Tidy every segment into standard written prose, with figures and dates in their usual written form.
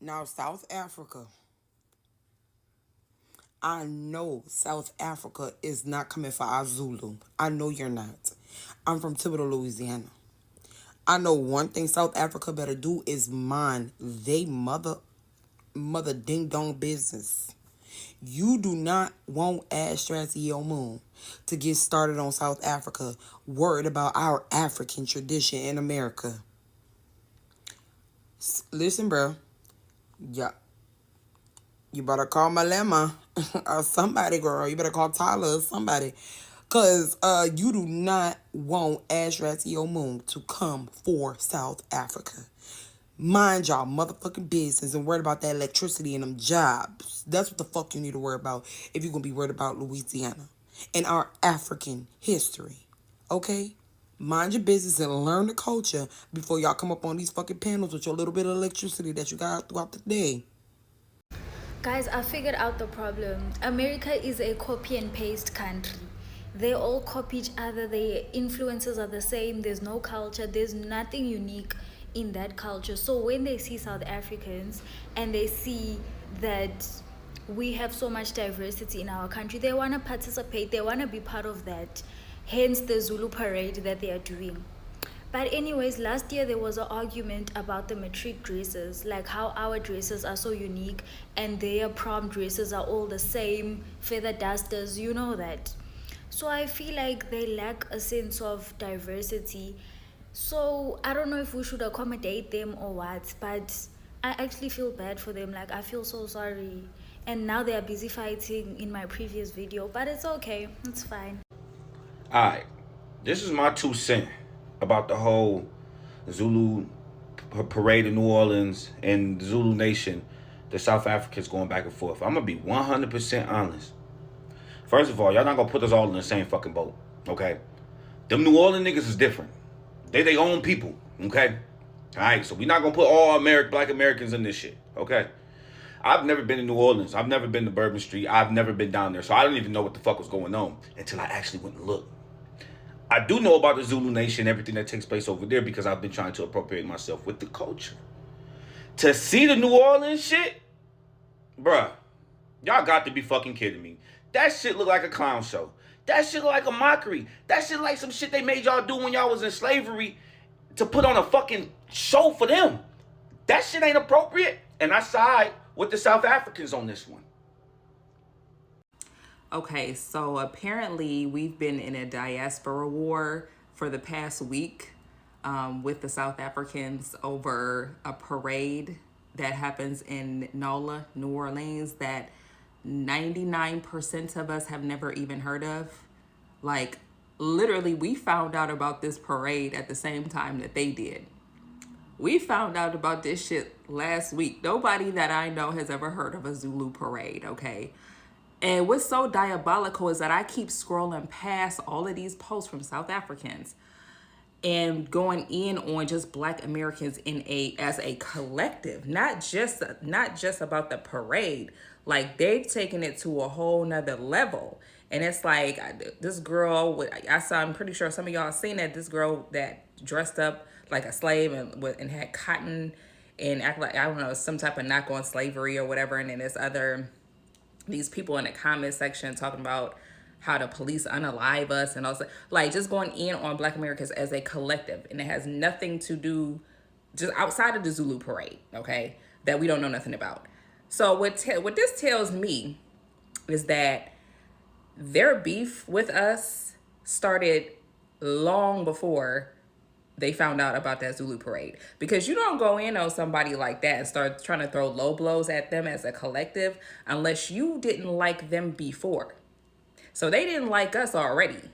Now, South Africa. I know South Africa is not coming for our Zulu. I know you're not. I'm from Thibodaux, Louisiana. I know one thing South Africa better do is mind they mother ding dong business. You do not want Ash Strathio Moon to get started on South Africa, worried about our African tradition in America. Listen, bro. Yeah. You better call Malema or somebody, girl. You better call Tyler or somebody. Because you do not want Ash Ratio Moon to come for South Africa. Mind y'all motherfucking business and worried about that electricity and them jobs. That's what the fuck you need to worry about if you're going to be worried about Louisiana and our African history. Okay? Mind your business and learn the culture before y'all come up on these fucking panels with your little bit of electricity that you got throughout the day. Guys, I figured out the problem. America is a copy and paste country. They all copy each other. Their influences are the same. There's no culture. There's nothing unique in that culture. So when they see South Africans and they see that we have so much diversity in our country, they want to participate. They want to be part of that. Hence the Zulu Parade that they are doing. But anyways, last year there was an argument about the matric dresses, like how our dresses are so unique and their prom dresses are all the same, feather dusters, you know that. So I feel like they lack a sense of diversity. So I don't know if we should accommodate them or what, but I actually feel bad for them. Like, I feel so sorry. And now they are busy fighting in my previous video, but it's okay. It's fine. Alright, this is my 2 cents about the whole Zulu parade in New Orleans and the Zulu Nation, the South Africans going back and forth. I'm going to be 100% honest. First of all, y'all not going to put us all in the same fucking boat, okay? Them New Orleans niggas is different. They their own people, okay? Alright, so we not going to put all black Americans in this shit, okay? I've never been to New Orleans. I've never been to Bourbon Street. I've never been down there. So I don't even know what the fuck was going on until I actually went and looked. I do know about the Zulu Nation, everything that takes place over there, because I've been trying to appropriate myself with the culture. To see the New Orleans shit, bruh, y'all got to be fucking kidding me. That shit look like a clown show. That shit look like a mockery. That shit like some shit they made y'all do when y'all was in slavery to put on a fucking show for them. That shit ain't appropriate. And I side with the South Africans on this one. Okay, so apparently we've been in a diaspora war for the past week with the South Africans over a parade that happens in NOLA, New Orleans, that 99% of us have never even heard of. Like, literally, we found out about this parade at the same time that they did. We found out about this shit last week. Nobody that I know has ever heard of a Zulu parade, okay? And what's so diabolical is that I keep scrolling past all of these posts from South Africans and going in on just Black Americans as a collective, not just about the parade. Like, they've taken it to a whole nother level. And it's like, this girl, I'm pretty sure some of y'all seen that, this girl that dressed up like a slave and had cotton and act like, I don't know, some type of knock on slavery or whatever. And then there's these people in the comment section talking about how the police unalive us and also like just going in on Black Americans as a collective. And it has nothing to do just outside of the Zulu parade, okay, that we don't know nothing about. So what this tells me is that their beef with us started long before they found out about that Zulu parade, because you don't go in on somebody like that and start trying to throw low blows at them as a collective unless you didn't like them before. So they didn't like us already.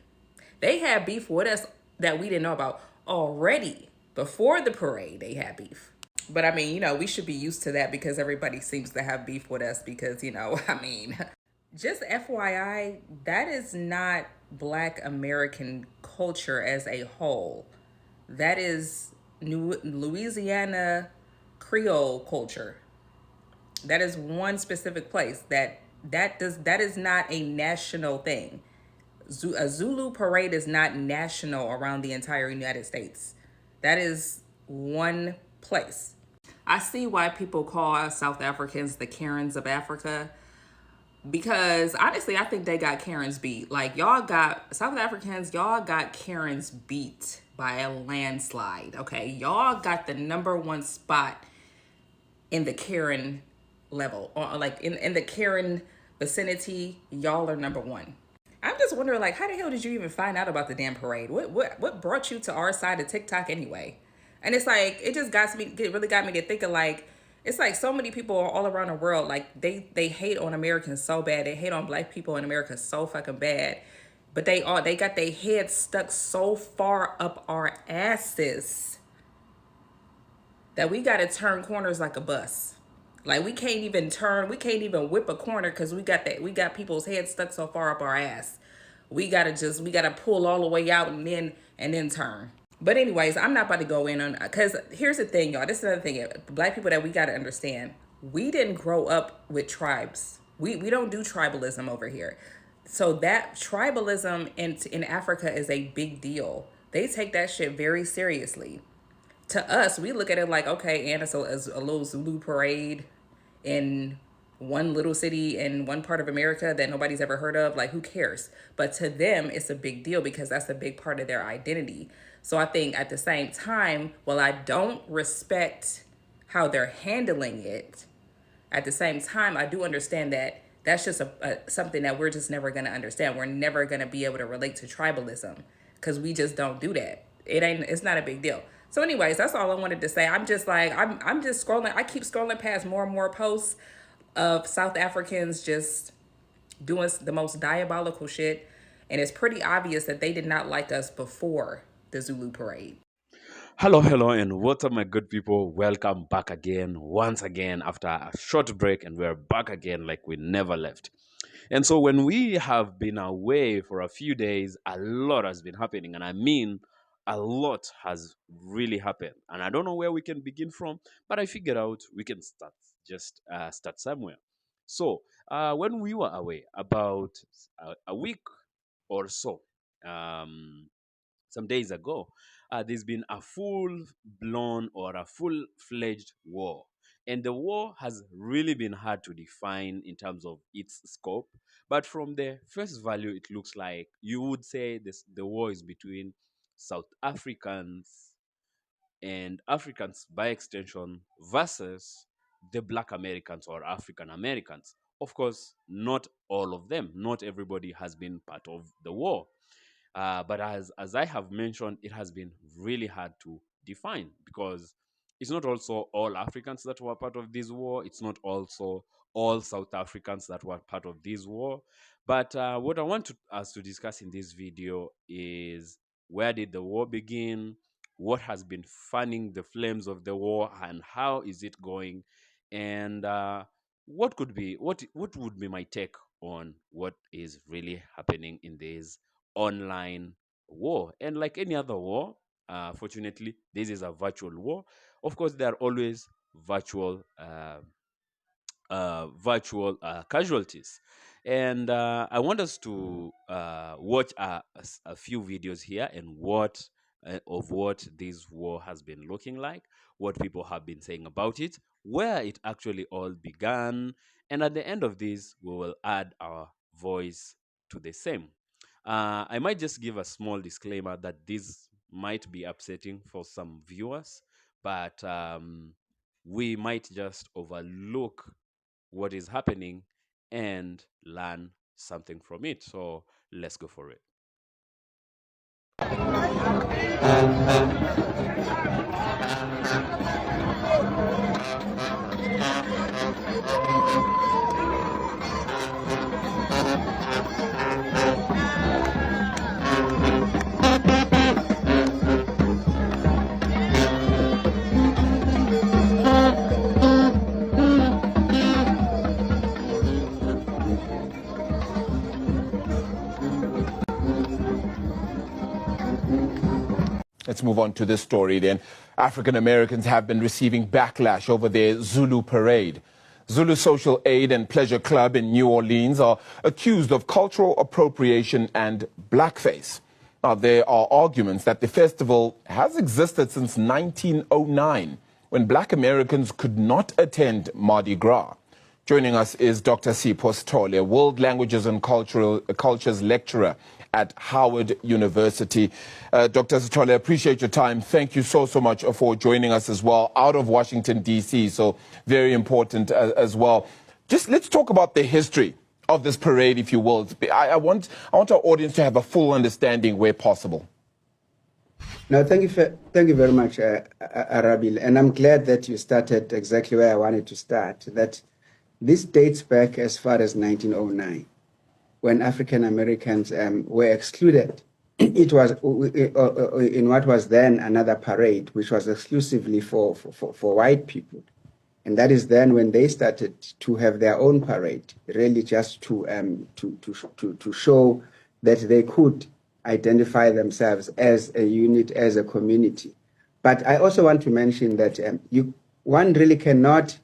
They had beef with us that we didn't know about already. Before the parade, they had beef. But I mean, we should be used to that because everybody seems to have beef with us because, just FYI, that is not Black American culture as a whole. That is Louisiana Creole culture. That is one specific place that is not a national thing. A Zulu parade is not national around the entire United States. That is one place. I see why people call South Africans the Karens of Africa. Because honestly, I think they got Karens beat. Like, y'all got, South Africans, y'all got Karens beat by a landslide, okay? Y'all got the #1 spot in the Karen level. Or like in the Karen vicinity, y'all are #1. I'm just wondering, like, how the hell did you even find out about the damn parade? What brought you to our side of TikTok anyway? And it's like, it just really got me to thinking, like, it's like so many people all around the world, like they hate on Americans so bad. They hate on black people in America so fucking bad. But they got their heads stuck so far up our asses that we gotta turn corners like a bus. Like, we can't even whip a corner because we got people's heads stuck so far up our ass. We gotta pull all the way out and then turn. But anyways, I'm not about to go in on, because here's the thing, y'all. This is another thing. Black people, that we got to understand. We didn't grow up with tribes. We don't do tribalism over here. So that tribalism in Africa is a big deal. They take that shit very seriously. To us, we look at it like, okay, and it's a little Zulu parade in one little city in one part of America that nobody's ever heard of. Like, who cares? But to them, it's a big deal because that's a big part of their identity. So I think at the same time, while I don't respect how they're handling it, at the same time, I do understand that that's just something that we're just never going to understand. We're never going to be able to relate to tribalism because we just don't do that. It's not a big deal. So anyways, that's all I wanted to say. I'm just like, I'm just scrolling. I keep scrolling past more and more posts of South Africans just doing the most diabolical shit. And it's pretty obvious that they did not like us before the Zulu Parade. Hello, and what's up, my good people? Welcome back again, once again, after a short break, and we're back again like we never left. And so when we have been away for a few days, a lot has been happening, and I mean, a lot has really happened. And I don't know where we can begin from, but I figured out we can start somewhere. So when we were away, about a week or so, some days ago, there's been a full-blown or a full-fledged war. And the war has really been hard to define in terms of its scope. But from the first value, it looks like you would say the war is between South Africans and Africans by extension versus the Black Americans or African Americans. Of course, not all of them. Not everybody has been part of the war. But as I have mentioned, it has been really hard to define because it's not also all Africans that were part of this war. It's not also all South Africans that were part of this war. But what I want us to discuss in this video is, where did the war begin? What has been fanning the flames of the war, and how is it going? And what would be my take on what is really happening in this online war? And like any other war, fortunately, this is a virtual war. Of course, there are always virtual casualties. And I want us to watch a few videos here and what this war has been looking like, what people have been saying about it, where it actually all began, and at the end of this, we will add our voice to the same. I might just give a small disclaimer that this might be upsetting for some viewers, but we might just overlook what is happening and learn something from it. So let's go for it. Let's move on to this story then. African Americans have been receiving backlash over their Zulu Parade. Zulu Social Aid and Pleasure Club in New Orleans are accused of cultural appropriation and blackface. Now, there are arguments that the festival has existed since 1909 when black Americans could not attend Mardi Gras. Joining us is Dr. Sipho Sithole, a World Languages and Cultures lecturer at Howard University. Dr. Sithole, I appreciate your time. Thank you so much for joining us as well, out of Washington, D.C., so very important as well. Just let's talk about the history of this parade, if you will. I want our audience to have a full understanding where possible. No, thank you very much, Arabil. And I'm glad that you started exactly where I wanted to start, that this dates back as far as 1909, when African Americans were excluded. It was in what was then another parade, which was exclusively for white people. And that is then when they started to have their own parade, really just to show that they could identify themselves as a unit, as a community. But I also want to mention that one really cannot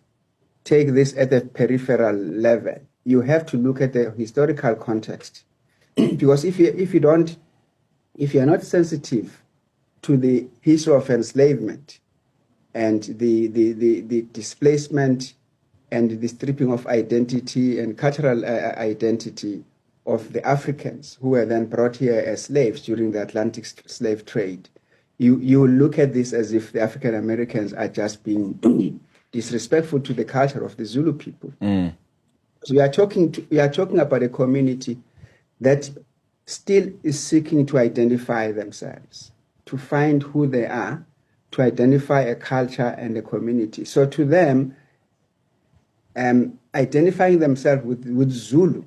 take this at a peripheral level. You have to look at the historical context, because if you're not sensitive to the history of enslavement and the displacement and the stripping of identity and cultural identity of the Africans who were then brought here as slaves during the Atlantic slave trade, you look at this as if the African Americans are just being disrespectful to the culture of the Zulu people. So we are talking about a community that still is seeking to identify themselves, to find who they are, to identify a culture and a community. So to them, identifying themselves with Zulu,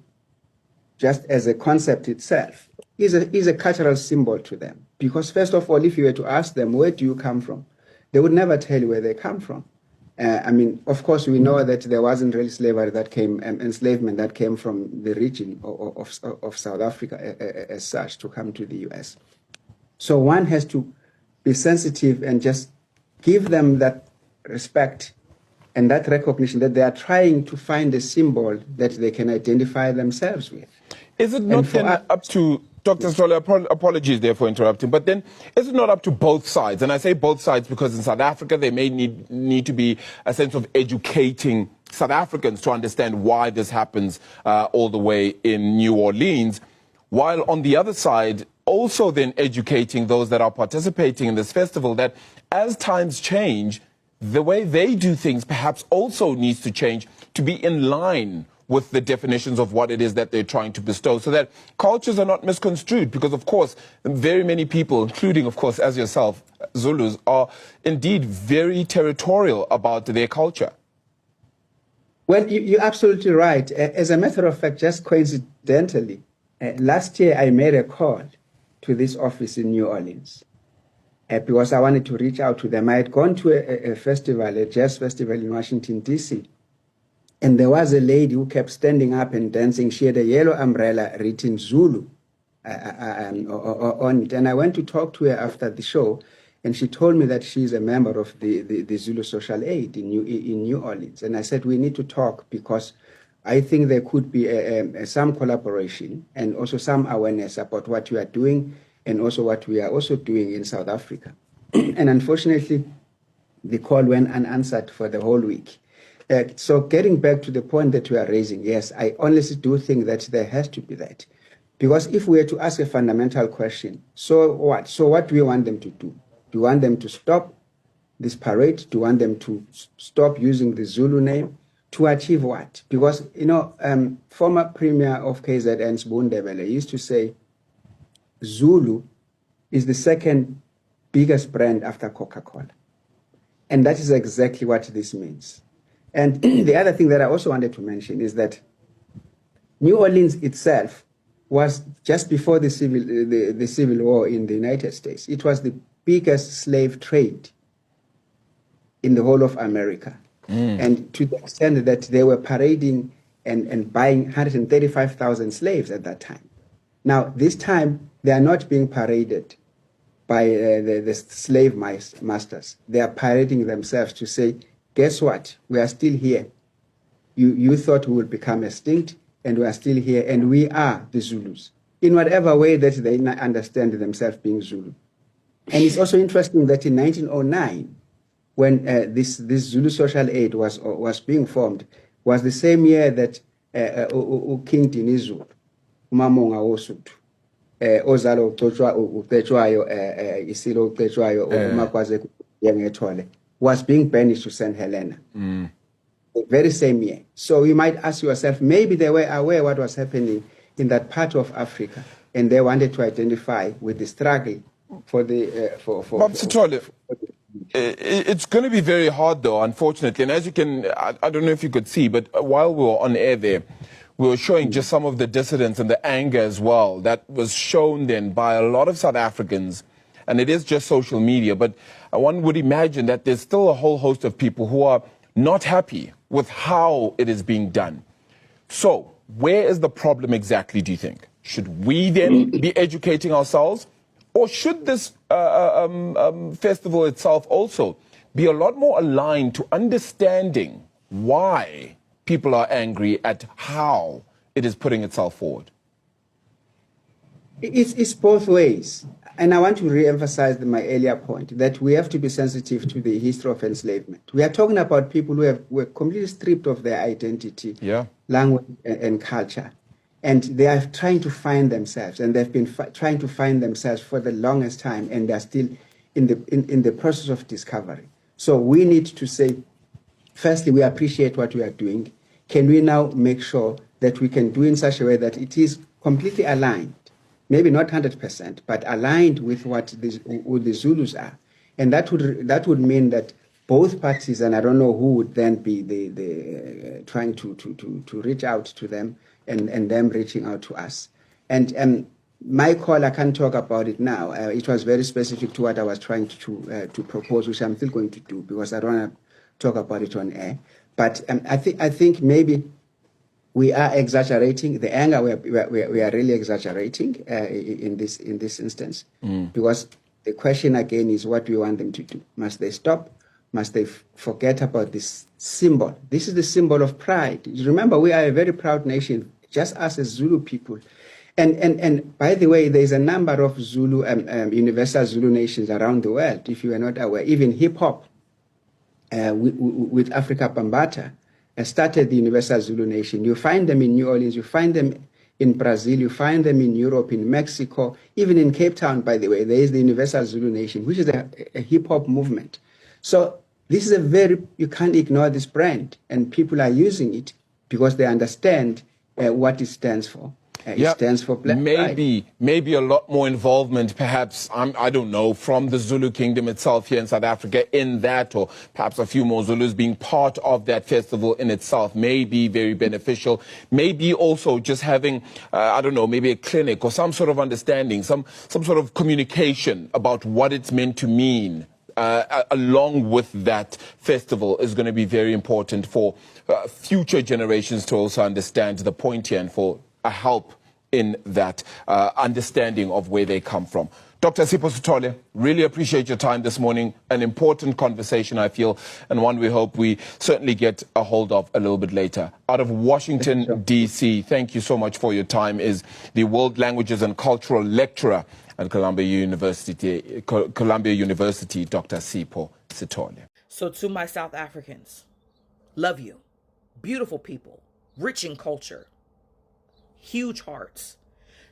just as a concept itself, is a cultural symbol to them. Because first of all, if you were to ask them, where do you come from? They would never tell you where they come from. I mean, of course, we know that there wasn't really slavery that came, enslavement that came from the region of South Africa as such to come to the US. So one has to be sensitive and just give them that respect and that recognition that they are trying to find a symbol that they can identify themselves with. Is it not then up to, Dr. Sithole, apologies there for interrupting, but then is it not up to both sides? And I say both sides because in South Africa there may need to be a sense of educating South Africans to understand why this happens all the way in New Orleans, while on the other side also then educating those that are participating in this festival that as times change, the way they do things perhaps also needs to change to be in line with the definitions of what it is that they're trying to bestow, so that cultures are not misconstrued. Because, of course, very many people, including, of course, as yourself, Zulus, are indeed very territorial about their culture. Well, you're absolutely right. As a matter of fact, just coincidentally, last year I made a call to this office in New Orleans because I wanted to reach out to them. I had gone to a festival, a jazz festival in Washington, D.C., and there was a lady who kept standing up and dancing. She had a yellow umbrella written Zulu on it. And I went to talk to her after the show, and she told me that she's a member of the Zulu Social Aid in New Orleans. And I said, we need to talk because I think there could be some collaboration and also some awareness about what you are doing and also what we are also doing in South Africa. And unfortunately, the call went unanswered for the whole week. So getting back to the point that we are raising, yes, I honestly do think that there has to be that. Because if we were to ask a fundamental question, so what? So what do we want them to do? Do we want them to stop this parade? Do we want them to stop using the Zulu name? To achieve what? Because, you know, former premier of KZN, Sibundebele, used to say Zulu is the second biggest brand after Coca-Cola. And that is exactly what this means. And the other thing that I also wanted to mention is that New Orleans itself was just before the Civil War in the United States. It was the biggest slave trade in the whole of America. And to the extent that they were parading and buying 135,000 slaves at that time. Now, this time, they are not being paraded by the slave masters. They are parading themselves to say, guess what? We are still here. You thought we would become extinct, and we are still here, and we are the Zulus, in whatever way that they understand themselves being Zulu. And it's also interesting that in 1909, when this Zulu Social Aid was being formed, was the same year that King Dinizulu, umamonga wosuthu, ozalo ucetshwayo isilo ucetshwayo umakwaze yengethole, was being banished to St. Helena. The very same year. So you might ask yourself, maybe they were aware what was happening in that part of Africa, and they wanted to identify with the struggle for the Bob Sithole, it's going to be very hard, though, unfortunately. And as you can, I don't know if you could see, but while we were on air there, we were showing just some of the dissidence and the anger as well that was shown then by a lot of South Africans. And it is just social media, but one would imagine that there's still a whole host of people who are not happy with how it is being done. So, where is the problem exactly, do you think? Should we then be educating ourselves? Or should this festival itself also be a lot more aligned to understanding why people are angry at how it is putting itself forward? It's both ways. And I want to re-emphasize my earlier point that we have to be sensitive to the history of enslavement. We are talking about people who were completely stripped of their identity, language, and culture. And they are trying to find themselves, and they've been trying to find themselves for the longest time, and they're still in the process of discovery. So we need to say, firstly, we appreciate what we are doing. Can we now make sure that we can do in such a way that it is completely aligned? Maybe not 100%, but aligned with what the Zulus are. And that would mean that both parties, and I don't know who would then be the trying to reach out to them and them reaching out to us. And my call, I can't talk about it now. It was very specific to what I was trying to propose, which I'm still going to do because I don't want to talk about it on air. But I think maybe we are exaggerating the anger. We are really exaggerating in this instance, because the question again is, what do we want them to do? Must they stop? Must they forget about this symbol? This is the symbol of pride. Remember, we are a very proud nation, just us as Zulu people. And by the way, there's a number of Zulu universal Zulu nations around the world. If you are not aware, even hip hop with Africa Bambata started the Universal Zulu Nation. You find them in New Orleans, you find them in Brazil, you find them in Europe, in Mexico, even in Cape Town, by the way, there is the Universal Zulu Nation, which is a hip-hop movement. So this is you can't ignore this brand, and people are using it because they understand what it stands for. It stands for black pride. Maybe a lot more involvement, perhaps, I don't know, from the Zulu kingdom itself here in South Africa in that, or perhaps a few more Zulus being part of that festival in itself may be very beneficial. Maybe also just having, I don't know, maybe a clinic or some sort of understanding, some sort of communication about what it's meant to mean. Along with that festival is going to be very important for future generations to also understand the point here and for a help in that understanding of where they come from. Dr. Sipho Sithole, really appreciate your time this morning. An important conversation, I feel, and one we hope we certainly get a hold of a little bit later. Out of Washington, D.C., thank you so much for your time, is the World Languages and Cultural Lecturer at Columbia University, Dr. Sipho Sithole. So to my South Africans, love you. Beautiful people, rich in culture, huge hearts.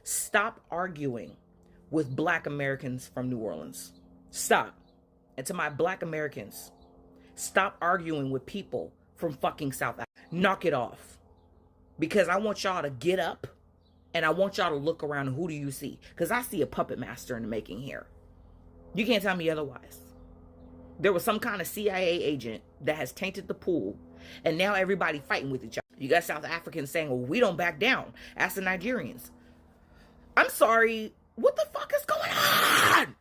Stop arguing with Black Americans from New Orleans. Stop. And to my Black Americans, stop arguing with people from fucking South Africa. Knock it off. Because I want y'all to get up and I want y'all to look around. Who do you see? Because I see a puppet master in the making here. You can't tell me otherwise. There was some kind of CIA agent that has tainted the pool, and now everybody fighting with each other. You got South Africans saying, well, we don't back down. Ask the Nigerians. I'm sorry. What the fuck is going on?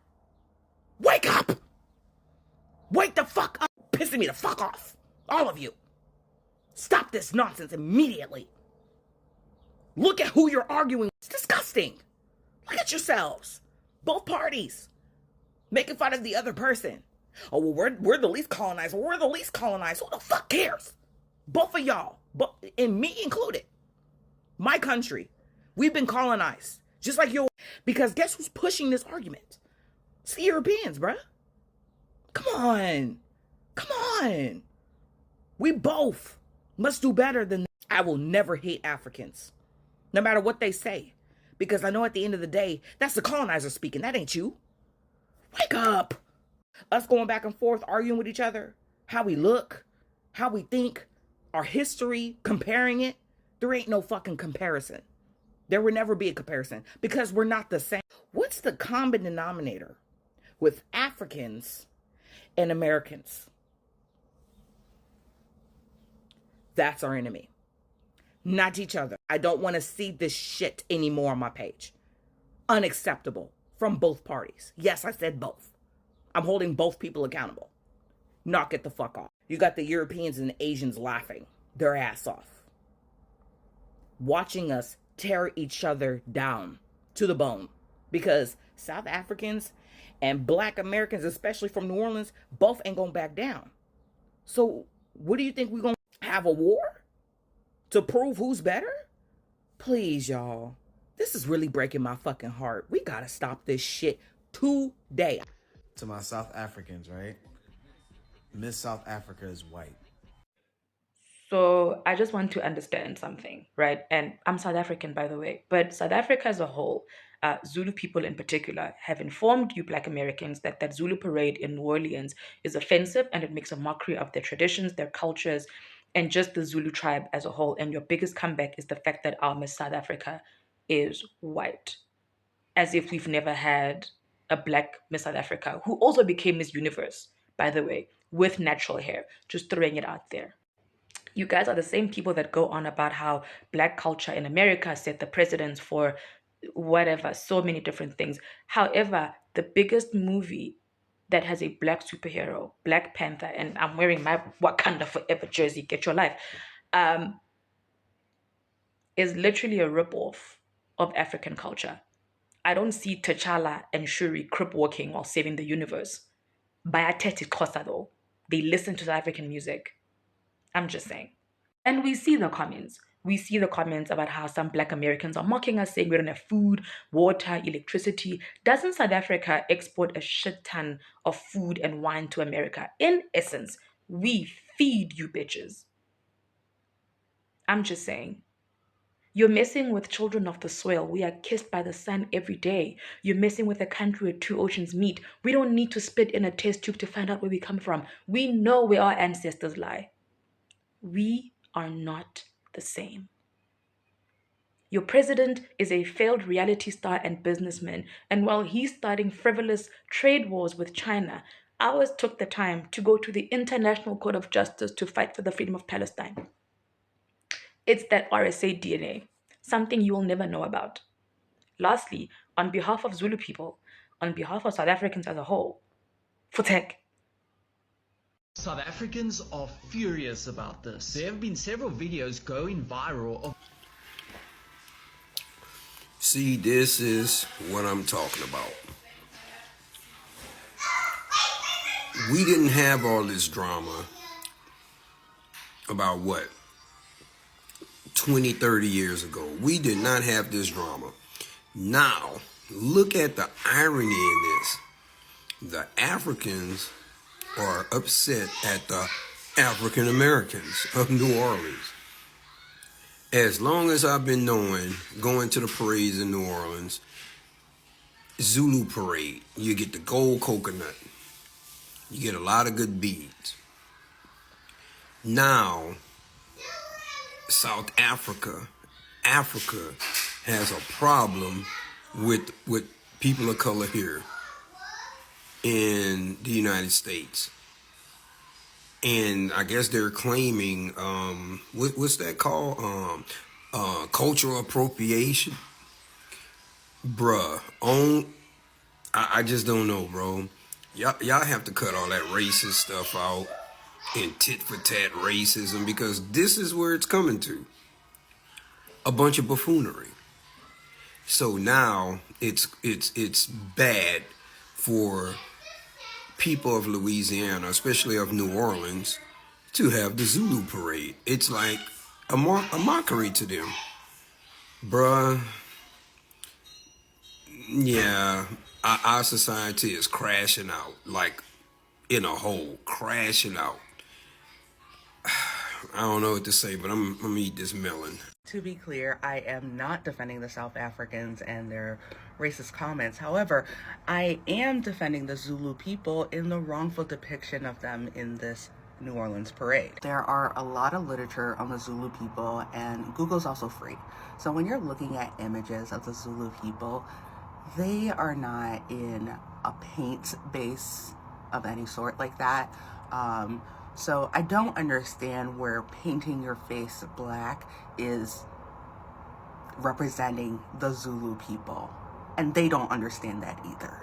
Wake up. Wake the fuck up. Pissing me the fuck off. All of you. Stop this nonsense immediately. Look at who you're arguing with. It's disgusting. Look at yourselves. Both parties. Making fun of the other person. Oh, well, we're the least colonized. Well, we're the least colonized. Who the fuck cares? Both of y'all. And me included. My country. We've been colonized. Just like you. Because guess who's pushing this argument? It's the Europeans, bruh. Come on. Come on. We both must do better than that. I will never hate Africans, no matter what they say, because I know at the end of the day, that's the colonizer speaking. That ain't you. Wake up. Us going back and forth, arguing with each other, how we look, how we think, our history, comparing it. There ain't no fucking comparison. There will never be a comparison because we're not the same. What's the common denominator with Africans and Americans? That's our enemy, not each other. I don't want to see this shit anymore on my page. Unacceptable from both parties. Yes, I said both. I'm holding both people accountable. Knock it the fuck off. You got the Europeans and the Asians laughing their ass off, watching us tear each other down to the bone, because South Africans and Black Americans, especially from New Orleans, both ain't gonna back down. So what do you think we're gonna have a war to prove who's better? Please, y'all. This is really breaking my fucking heart. We gotta stop this shit today. To my South Africans, right? Miss South Africa is white. So I just want to understand something, right? And I'm South African, by the way, but South Africa as a whole, Zulu people in particular, have informed you Black Americans that Zulu Parade in New Orleans is offensive and it makes a mockery of their traditions, their cultures, and just the Zulu tribe as a whole. And your biggest comeback is the fact that our Miss South Africa is white, as if we've never had a Black Miss South Africa, who also became Miss Universe, by the way, with natural hair. Just throwing it out there. You guys are the same people that go on about how Black culture in America set the precedence for whatever, so many different things. However, the biggest movie that has a Black superhero, Black Panther, and I'm wearing my Wakanda Forever jersey, get your life, is literally a ripoff of African culture. I don't see T'Challa and Shuri crip walking while saving the universe. Bayateti Kosa though. They listen to the African music. I'm just saying. And we see the comments. We see the comments about how some Black Americans are mocking us, saying we don't have food, water, electricity. Doesn't South Africa export a shit ton of food and wine to America? In essence, we feed you bitches. I'm just saying. You're messing with children of the soil. We are kissed by the sun every day. You're messing with a country where two oceans meet. We don't need to spit in a test tube to find out where we come from. We know where our ancestors lie. We are not the same. Your president is a failed reality star and businessman, and while he's starting frivolous trade wars with China, ours took the time to go to the International Court of Justice to fight for the freedom of Palestine. It's that RSA DNA, something you will never know about. Lastly, on behalf of Zulu people, on behalf of South Africans as a whole, Futek. South Africans are furious about this. There have been several videos going viral of... See, this is what I'm talking about. We didn't have all this drama about what? 20, 30 years ago. We did not have this drama. Now, look at the irony in this. The Africans are upset at the African Americans of New Orleans. As long as I've been knowing, going to the parades in New Orleans, Zulu Parade, you get the gold coconut. You get a lot of good beads. Now, South Africa has a problem with people of color here in the United States. And I guess they're claiming, what's that called? Cultural appropriation? Bruh, I just don't know, bro. Y'all have to cut all that racist stuff out and tit for tat racism, because this is where it's coming to. A bunch of buffoonery. So now it's bad for people of Louisiana, especially of New Orleans, to have the Zulu Parade. It's like a mockery to them. Bruh, yeah, our society is crashing out like in a hole, crashing out. I don't know what to say, but I'm gonna eat this melon. To be clear, I am not defending the South Africans and their racist comments. However, I am defending the Zulu people in the wrongful depiction of them in this New Orleans parade. There are a lot of literature on the Zulu people, and Google's also free. So when you're looking at images of the Zulu people, they are not in a paint base of any sort like that. So I don't understand where painting your face black is representing the Zulu people. And they don't understand that either.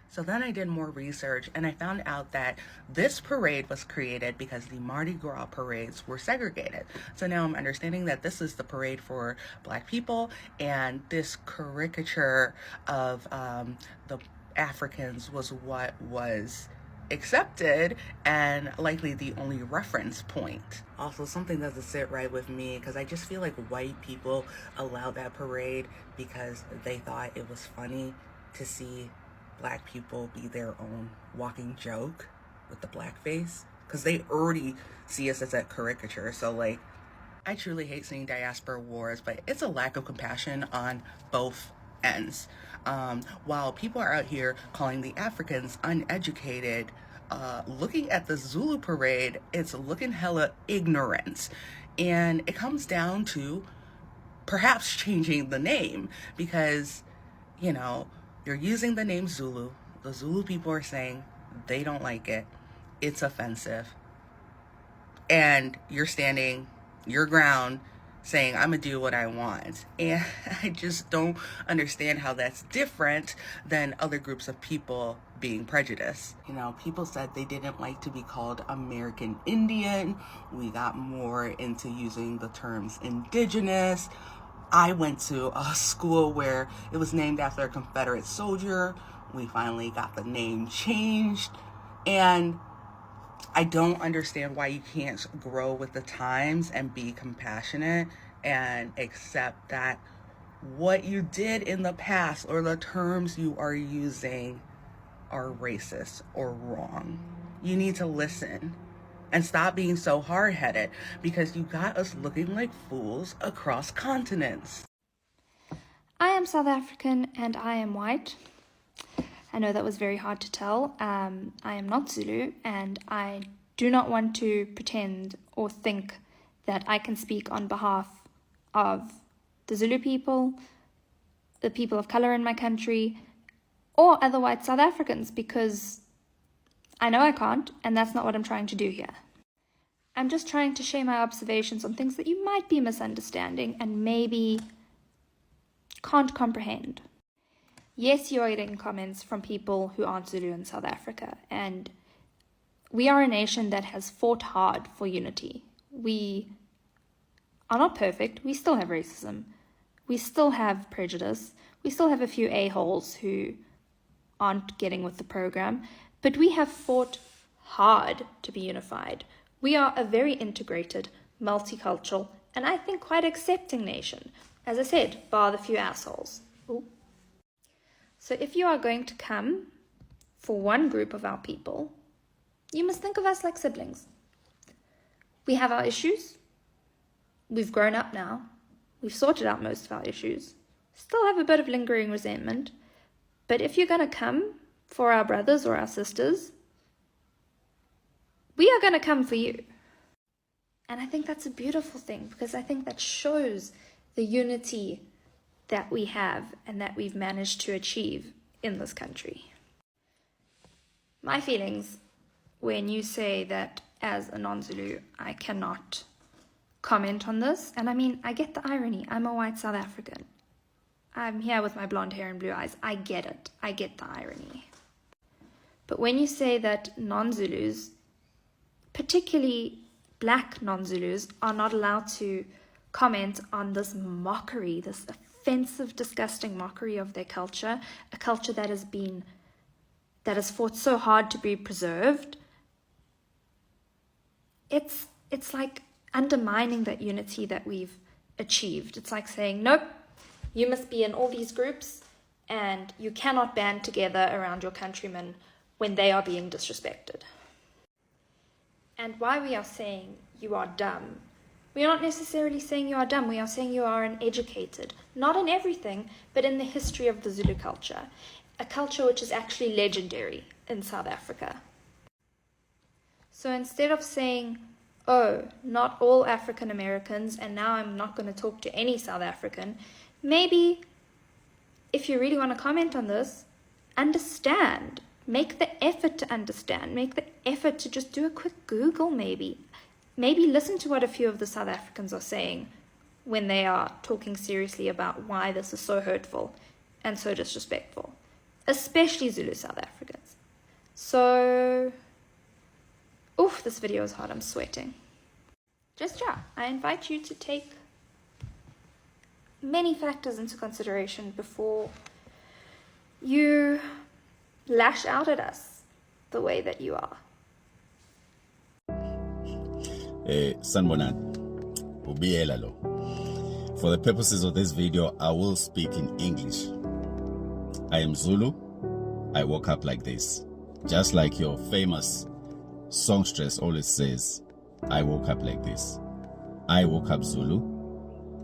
So then I did more research and I found out that this parade was created because the Mardi Gras parades were segregated. So now I'm understanding that this is the parade for Black people, and this caricature of the Africans was what was accepted and likely the only reference point. Also, something doesn't sit right with me because I just feel like white people allowed that parade because they thought it was funny to see Black people be their own walking joke with the blackface, because they already see us as a caricature. So like, I truly hate seeing diaspora wars, but it's a lack of compassion on both ends. While people are out here calling the Africans uneducated, looking at the Zulu parade, it's looking hella ignorant. And it comes down to perhaps changing the name, because, you know, you're using the name Zulu. The Zulu people are saying they don't like it. It's offensive. And you're standing your ground saying, I'm gonna do what I want. And I just don't understand how that's different than other groups of people being prejudiced. You know, people said they didn't like to be called American Indian. We got more into using the terms indigenous. I went to a school where it was named after a Confederate soldier. We finally got the name changed. And I don't understand why you can't grow with the times and be compassionate and accept that what you did in the past or the terms you are using are racist or wrong. You need to listen and stop being so hard-headed, because you got us looking like fools across continents. I am South African and I am white. I know that was very hard to tell. I am not Zulu, and I do not want to pretend or think that I can speak on behalf of the Zulu people, the people of color in my country, or other white South Africans, because I know I can't, and that's not what I'm trying to do here. I'm just trying to share my observations on things that you might be misunderstanding and maybe can't comprehend. Yes, you are getting comments from people who aren't Zulu in South Africa, and we are a nation that has fought hard for unity. We are not perfect. We still have racism. We still have prejudice. We still have a few a-holes who aren't getting with the program, but we have fought hard to be unified. We are a very integrated, multicultural, and I think quite accepting nation. As I said, bar the few assholes. Ooh. So if you are going to come for one group of our people, you must think of us like siblings. We have our issues. We've grown up now. We've sorted out most of our issues. Still have a bit of lingering resentment. But if you're going to come for our brothers or our sisters, we are going to come for you. And I think that's a beautiful thing, because I think that shows the unity that we have and that we've managed to achieve in this country. My feelings when you say that as a non-Zulu, I cannot comment on this, and I mean, I get the irony. I'm a white South African. I'm here with my blonde hair and blue eyes. I get it. I get the irony. But when you say that non-Zulus, particularly black non-Zulus, are not allowed to comment on this mockery, this offensive, disgusting mockery of their culture, a culture that has fought so hard to be preserved, it's like undermining that unity that we've achieved. It's like saying, nope, you must be in all these groups and you cannot band together around your countrymen when they are being disrespected. and why we are saying you are dumb. We are not necessarily saying you are dumb, we are saying you are uneducated. Not in everything, but in the history of the Zulu culture. A culture which is actually legendary in South Africa. So instead of saying, oh, not all African Americans, and now I'm not going to talk to any South African, maybe if you really want to comment on this, understand. Make the effort to understand. Make the effort to just do a quick Google maybe. Maybe listen to what a few of the South Africans are saying when they are talking seriously about why this is so hurtful and so disrespectful. Especially Zulu South Africans. So, oof, this video is hard, I'm sweating. I invite you to take many factors into consideration before you lash out at us the way that you are. Sanbonan, Ubiela lo. For the purposes of this video, I will speak in English. I am Zulu. I woke up like this. Just like your famous songstress always says, I woke up like this. I woke up Zulu.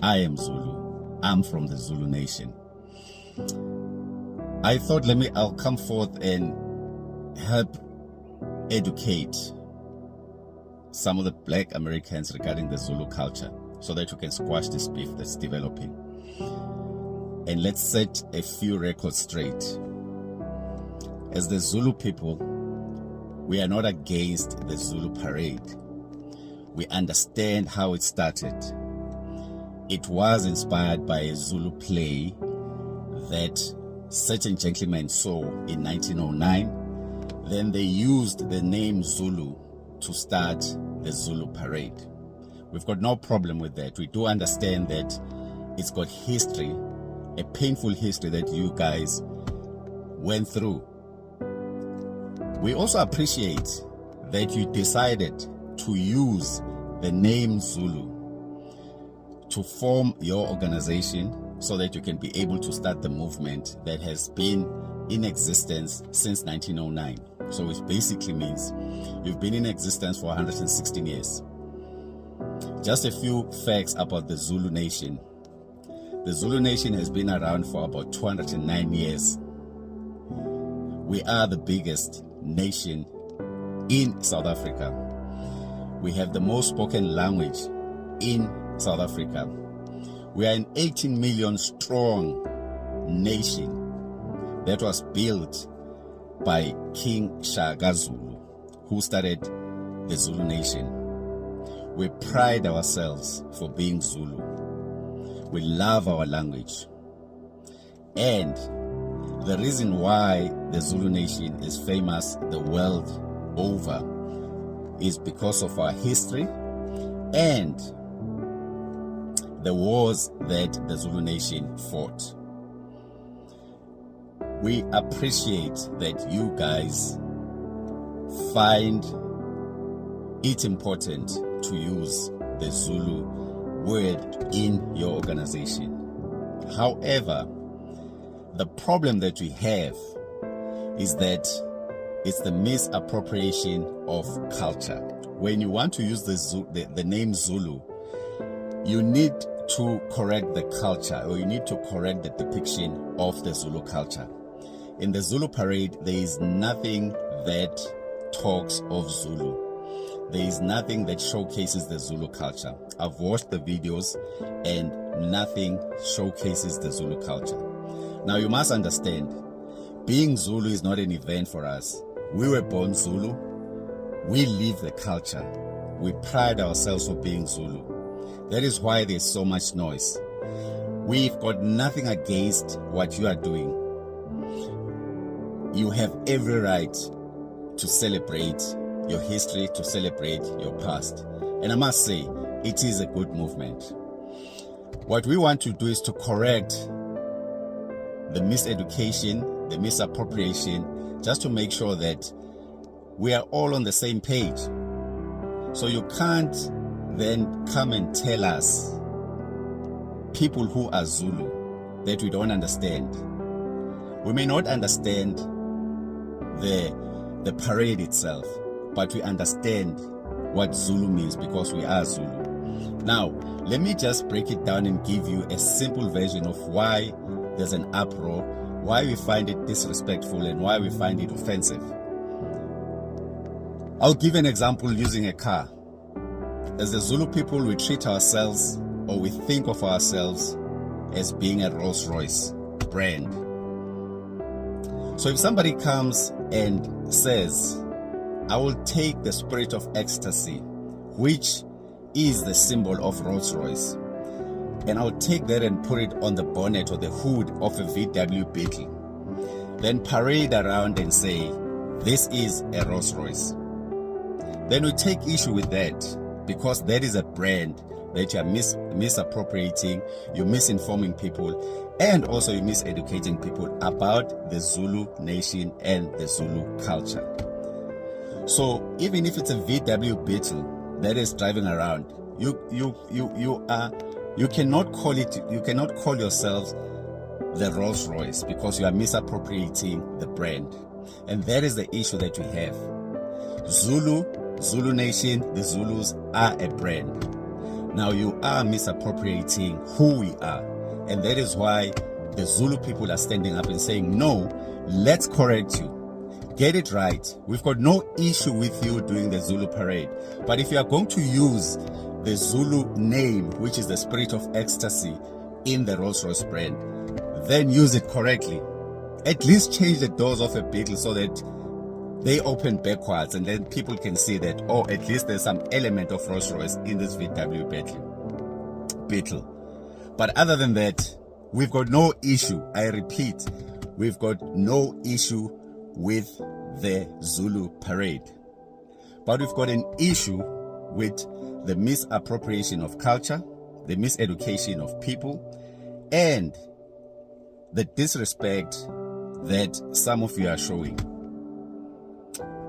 I am Zulu. I'm from the Zulu nation. I thought I'll come forth and help educate some of the Black Americans regarding the Zulu culture so that we can squash this beef that's developing. And let's set a few records straight. As the Zulu people, we are not against the Zulu Parade. We understand how it started. It was inspired by a Zulu play that certain gentlemen saw in 1909. Then they used the name Zulu to start the Zulu Parade. We've got no problem with that. We do understand that it's got history, a painful history that you guys went through. We also appreciate that you decided to use the name Zulu to form your organization so that you can be able to start the movement that has been in existence since 1909. So which basically means you've been in existence for 116 years. Just a few facts about the Zulu Nation. The Zulu Nation has been around for about 209 years. We are the biggest nation in South Africa. We have the most spoken language in South Africa. We are an 18 million strong nation that was built by King Shaka Zulu, who started the Zulu Nation. We pride ourselves for being Zulu. We love our language. And the reason why the Zulu Nation is famous the world over is because of our history and the wars that the Zulu Nation fought. We appreciate that you guys find it important to use the Zulu word in your organization. However, the problem that we have is that it's the misappropriation of culture. When you want to use the name Zulu, you need to correct the culture, or you need to correct the depiction of the Zulu culture. In the Zulu Parade, there is nothing that talks of Zulu. There is nothing that showcases the Zulu culture. I've watched the videos and nothing showcases the Zulu culture. Now you must understand, being Zulu is not an event for us. We were born Zulu. We live the culture. We pride ourselves for being Zulu. That is why there's so much noise. We've got nothing against what you are doing. You have every right to celebrate your history, to celebrate your past. And I must say, it is a good movement. What we want to do is to correct the miseducation, the misappropriation, just to make sure that we are all on the same page. So you can't then come and tell us, people who are Zulu, that we don't understand. We may not understand the parade itself, but we understand what Zulu means because we are Zulu. Now, let me just break it down and give you a simple version of why there's an uproar, why we find it disrespectful, and why we find it offensive. I'll give an example using a car. As the Zulu people, we treat ourselves, or we think of ourselves, as being a Rolls Royce brand. So if somebody comes and says, I will take the spirit of ecstasy, which is the symbol of Rolls Royce, and I'll take that and put it on the bonnet or the hood of a VW Beetle, then parade around and say, this is a Rolls Royce. Then we take issue with that because that is a brand that you're misappropriating, you're misinforming people, and also you're miseducating people about the Zulu nation and the Zulu culture. So even if it's a VW Beetle that is driving around, you cannot call yourselves the Rolls Royce because you are misappropriating the brand. And that is the issue that we have. Zulu nation, the Zulus are a brand. Now you are misappropriating who we are. And that is why the Zulu people are standing up and saying, no, let's correct you. Get it right. We've got no issue with you doing the Zulu Parade. But if you are going to use the Zulu name, which is the spirit of ecstasy, in the Rolls-Royce brand, then use it correctly. At least change the doors of a Beetle so that they open backwards and then people can see that, oh, at least there's some element of Rolls-Royce in this VW Beetle. But other than that, we've got no issue. I repeat, we've got no issue with the Zulu Parade. But we've got an issue with the misappropriation of culture, the miseducation of people, and the disrespect that some of you are showing.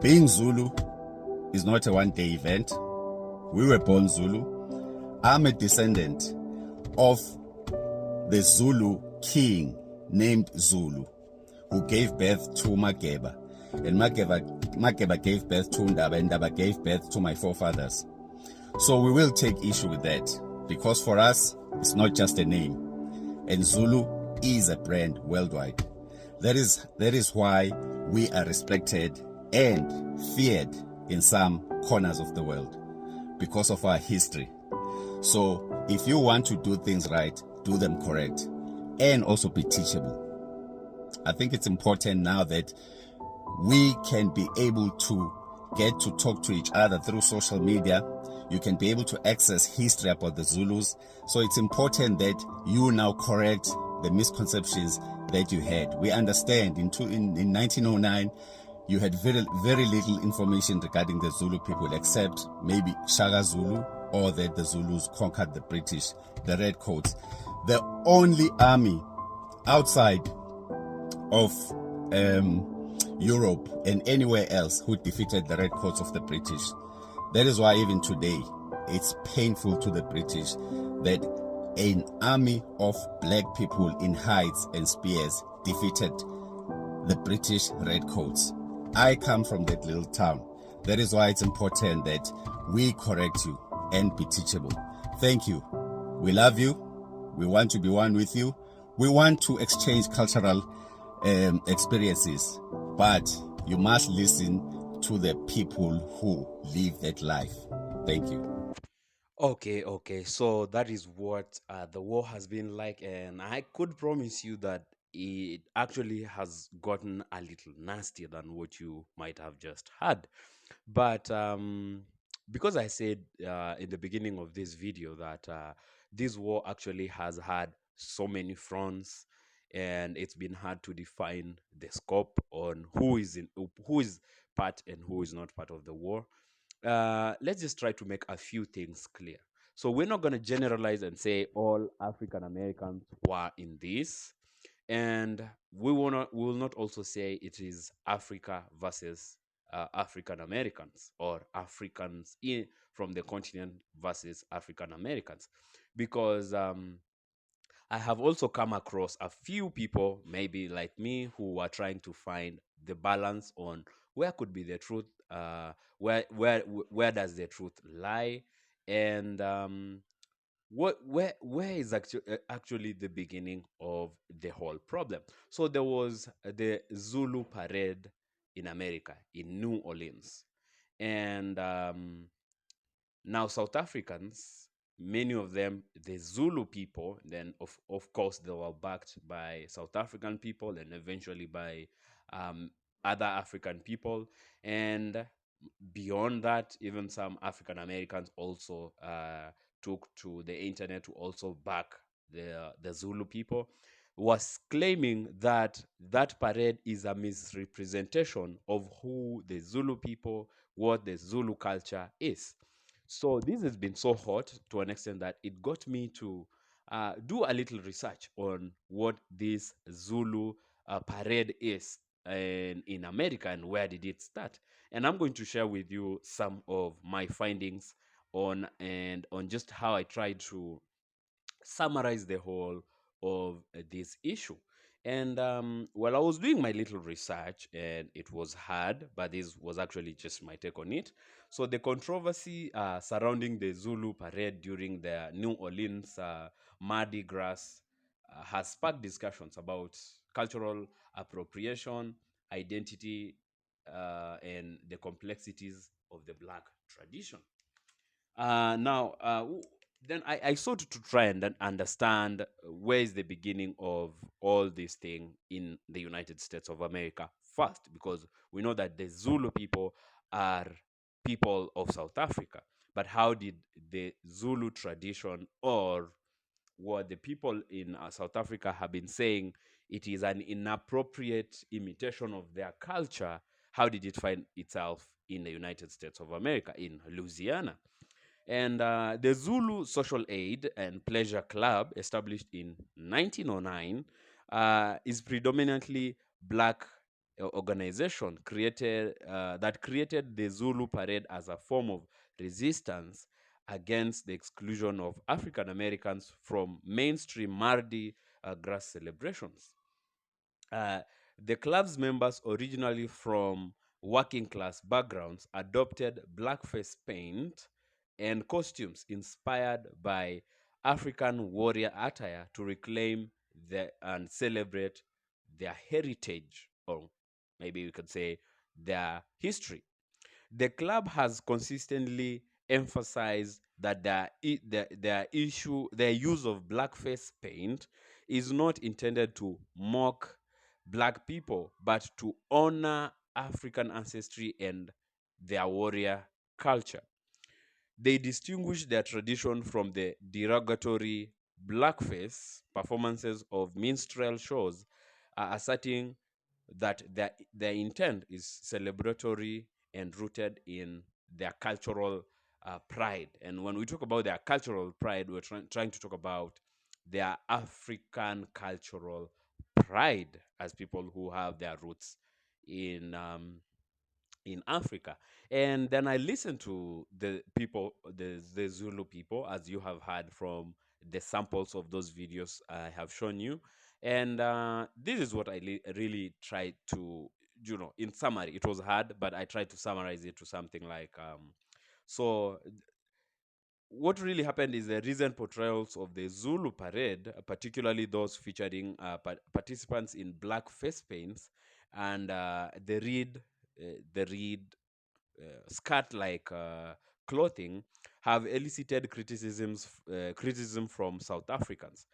Being Zulu is not a one-day event. We were born Zulu. I'm a descendant of the Zulu king named Zulu, who gave birth to Mageba. And Mageba gave birth to Ndaba, and Ndaba gave birth to my forefathers. So we will take issue with that, because for us, it's not just a name. And Zulu is a brand worldwide. That is why we are respected and feared in some corners of the world, because of our history. So if you want to do things right, do them correct, and also be teachable. I think it's important now that we can be able to get to talk to each other through social media. You can be able to access history about the Zulus. So it's important that you now correct the misconceptions that you had. We understand in 1909, you had very little information regarding the Zulu people, except maybe Shaka Zulu, or that the Zulus conquered the British, the Redcoats. The only army outside of Europe and anywhere else who defeated the Redcoats of the British. That is why even today it's painful to the British that an army of black people in hides and spears defeated the British Redcoats. I come from that little town. That is why it's important that we correct you and be teachable. Thank you. We love you. We want to be one with you. We want to exchange cultural experiences, but you must listen to the people who live that life. Thank you. Okay. So that is what the war has been like, and I could promise you that it actually has gotten a little nastier than what you might have just had. But because I said in the beginning of this video that this war actually has had so many fronts, and it's been hard to define the scope on who is part and who is not part of the war. Let's just try to make a few things clear. So we're not going to generalize and say all African Americans were in this, and we will not also say it is Africa versus African Americans, or Africans from the continent versus African Americans, because I have also come across a few people, maybe like me, who are trying to find the balance on where could be the truth where does the truth lie, and where is actually the beginning of the whole problem. So there was the Zulu Parade in America, in New Orleans, and now South Africans, many of them, the Zulu people, then of course they were backed by South African people and eventually by um, other African people, and beyond that, even some African Americans also took to the internet to also back the Zulu people, was claiming that that parade is a misrepresentation of who the Zulu people, what the Zulu culture is. So this has been so hot to an extent that it got me to do a little research on what this Zulu parade is in America and where did it start. And I'm going to share with you some of my findings on just how I tried to summarize the whole of this issue. And well, I was doing my little research and it was hard, but this was actually just my take on it. So the controversy surrounding the Zulu parade during the New Orleans Mardi Gras has sparked discussions about cultural appropriation, identity, and the complexities of the Black tradition. Now, then I sought to try and then understand where is the beginning of all this thing in the United States of America first, because we know that the Zulu people are people of South Africa. But how did the Zulu tradition, or what the people in South Africa have been saying, it is an inappropriate imitation of their culture, how did it find itself in the United States of America, in Louisiana? And the Zulu Social Aid and Pleasure Club, established in 1909, is predominantly black organization that created the Zulu Parade as a form of resistance against the exclusion of African Americans from mainstream Mardi Gras celebrations. Uh, the club's members, originally from working class backgrounds, adopted blackface paint and costumes inspired by African warrior attire to reclaim and celebrate their heritage, or maybe we could say their history. The club has consistently emphasized that their use of blackface paint is not intended to mock black people, but to honor African ancestry and their warrior culture. They distinguish their tradition from the derogatory blackface performances of minstrel shows, asserting that their intent is celebratory and rooted in their cultural pride. And when we talk about their cultural pride, we're trying to talk about their African cultural pride as people who have their roots in Africa. And then I listened to the people, the Zulu people, as you have heard from the samples of those videos I have shown you. And this is what I really tried to, in summary. It was hard, but I tried to summarize it to something like, so what really happened is the recent portrayals of the Zulu parade, particularly those featuring participants in black face paints and the reed skirt-like clothing, have elicited criticism from South Africans,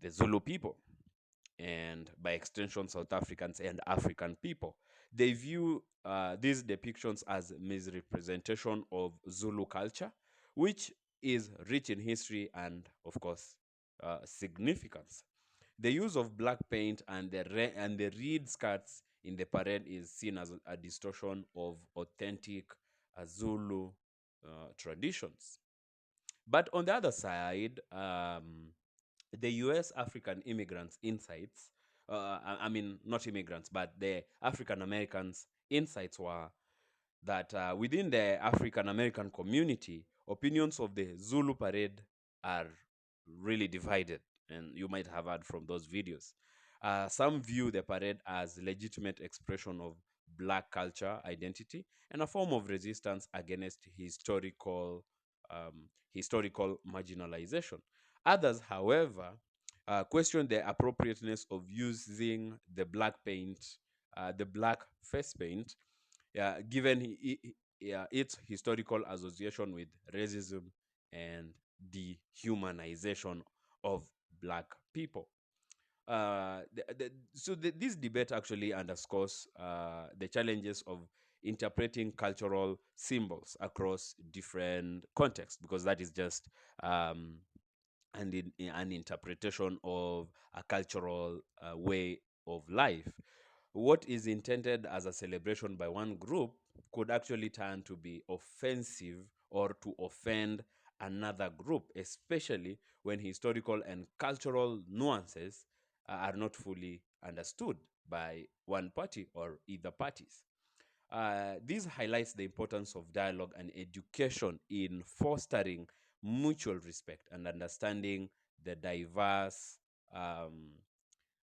the Zulu people, and by extension South Africans and African people. They view these depictions as misrepresentation of Zulu culture, which is rich in history and, of course, significance. The use of black paint and the reed skirts in the parade is seen as a distortion of authentic Zulu traditions. But on the other side, the US African immigrants' insights, I mean, not immigrants, but the African Americans' insights were that within the African American community, opinions of the Zulu parade are really divided, and you might have heard from those videos. Some view the parade as legitimate expression of Black culture identity and a form of resistance against historical marginalization. Others, however, question the appropriateness of using the black paint, the black face paint, given its historical association with racism and dehumanization of black people. This debate actually underscores the challenges of interpreting cultural symbols across different contexts, because that is just an interpretation of a cultural way of life. What is intended as a celebration by one group could actually turn to be offensive or to offend another group, especially when historical and cultural nuances are not fully understood by one party or either parties. This highlights the importance of dialogue and education in fostering mutual respect and understanding the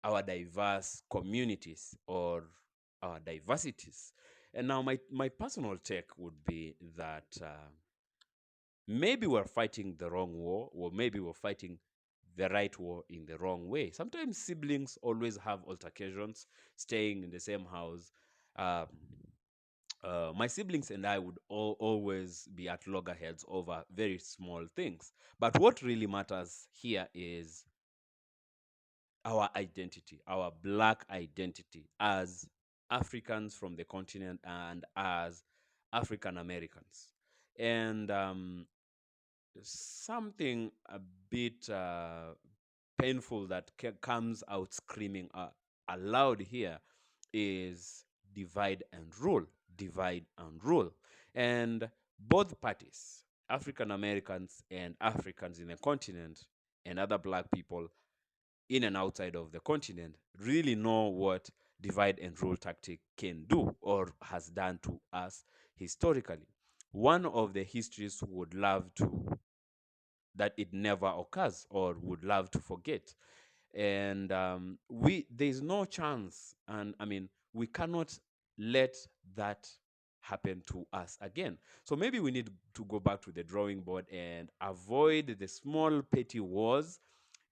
our diverse communities or our diversities. And now my personal take would be that maybe we're fighting the wrong war, or maybe we're fighting the right war in the wrong way. Sometimes siblings always have altercations, staying in the same house. Um, my siblings and I would always be at loggerheads over very small things. But what really matters here is our identity, our Black identity as Africans from the continent and as African Americans. And something a bit painful that comes out screaming aloud here is divide and rule, divide and rule. And both parties, African Americans and Africans in the continent and other Black people in and outside of the continent, really know what divide and rule tactic can do or has done to us historically. One of the histories would love to that it never occurs or would love to forget. And there's no chance, and I mean, we cannot let that happen to us again. So maybe we need to go back to the drawing board and avoid the small petty wars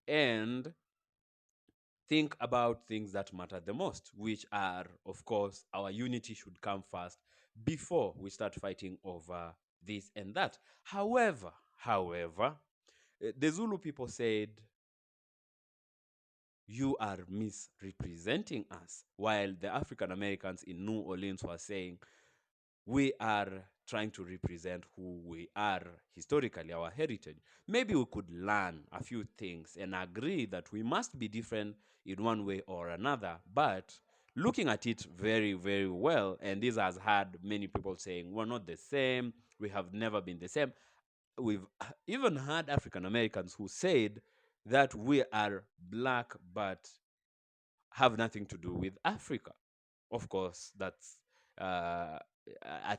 and think about things that matter the most, which are, of course, our unity should come first before we start fighting over this and that. However, the Zulu people said, you are misrepresenting us, while the African Americans in New Orleans were saying, we are trying to represent who we are historically, our heritage. Maybe we could learn a few things and agree that we must be different in one way or another, but looking at it very, very well, and this has had many people saying, we're not the same, we have never been the same. We've even had African Americans who said that we are Black but have nothing to do with Africa. Of course, that's a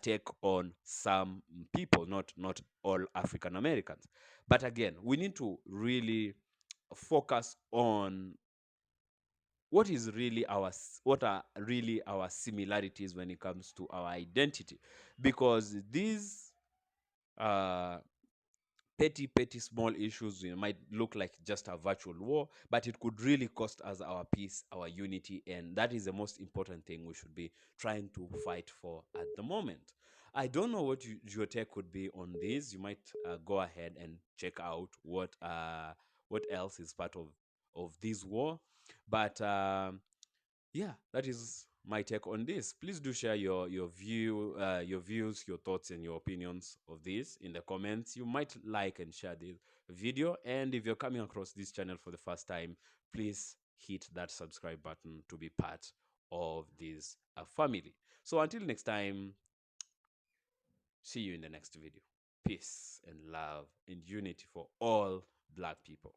take on some people, not all African Americans. But again, we need to really focus on what are really our similarities when it comes to our identity, because these petty small issues might look like just a virtual war, but it could really cost us our peace, our unity, and that is the most important thing we should be trying to fight for at the moment. I don't know what your take could be on this. You might go ahead and check out what else is part of this war, but yeah, that is my take on this. Please do share your views, your thoughts, and your opinions of this in the comments. You might like and share this video, and if you're coming across this channel for the first time, please hit that subscribe button to be part of this family. So until next time, see you in the next video. Peace and love and unity for all Black people.